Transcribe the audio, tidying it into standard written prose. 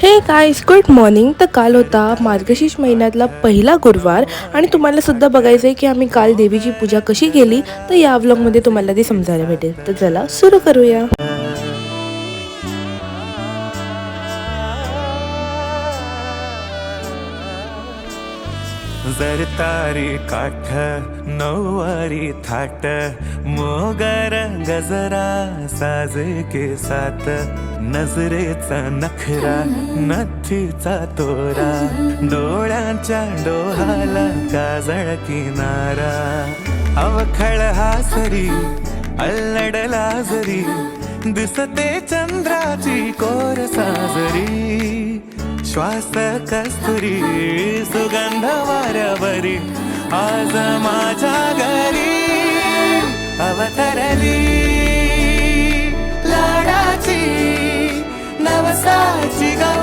हे guys good morning. तर काल होता मार्गशीर्ष महिन्यातला पहिला गुरुवार आणि तुम्हाला सुद्धा बघायचं आहे की आम्ही काल देवीची पूजा कशी केली. तर या व्लॉगमध्ये तुम्हाला ते समजायला भेटेल. तर चला सुरू करूया. जरतारी काठ नऊवारी थाट मोगर गजरा साज के साथ नजरेचा नखरा नथीचा तोरा डोळ्यांच्या डोहाला काजळ किनारा अवखळ हासरी अल्लडला जरी दिसते चंद्राची कोर साजरी श्वास कस्तुरी सुगंध वाऱ्यावरी आज माझ्या घरी अवतरली लाडाची नवसाची